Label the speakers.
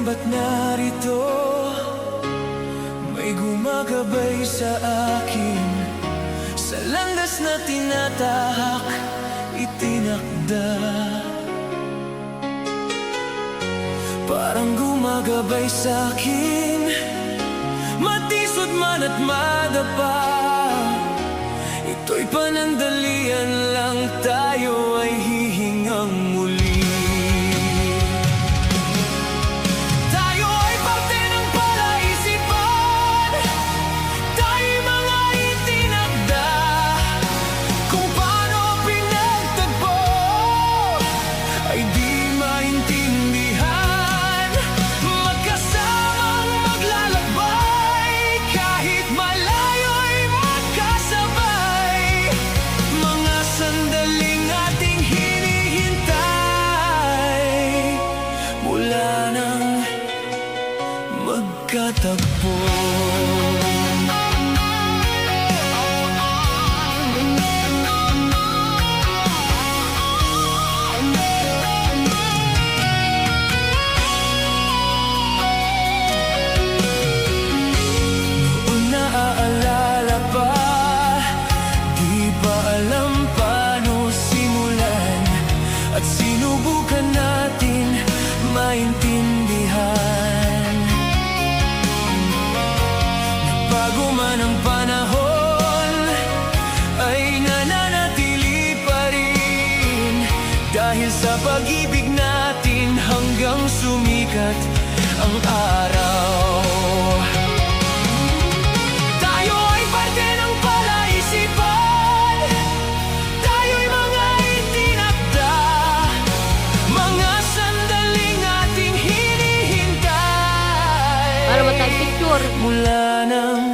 Speaker 1: ba't narito? May gumagabay sa akin, sa landas na tinatahak, itinakda. Parang gumagabay sa akin, matisod man at madapa. Ito'y panandalian lang, tayo ay hihingang muli. Tayo ay parte ng palaisipan, tayo'y mga itinakda. Kung paano pinagtagpo ay di maintindihan. Magkasamang maglalakbay, kahit malayo'y magkasabay. Mga sandaling ating hinihintay, mula nang magkatagpo. Naaalala pa, di pa alam paano simulan, at sinubukan natin maintindihan. Nagbago man ang panahon, ay nananatili pa rin, dahil sa pag-ibig natin hanggang sumikat ang araw. Tayo ay parte ng palaisipan, tayo'y mga itinakda. Mga sandaling ating hinihintay,
Speaker 2: Para matag picture.
Speaker 1: mula nang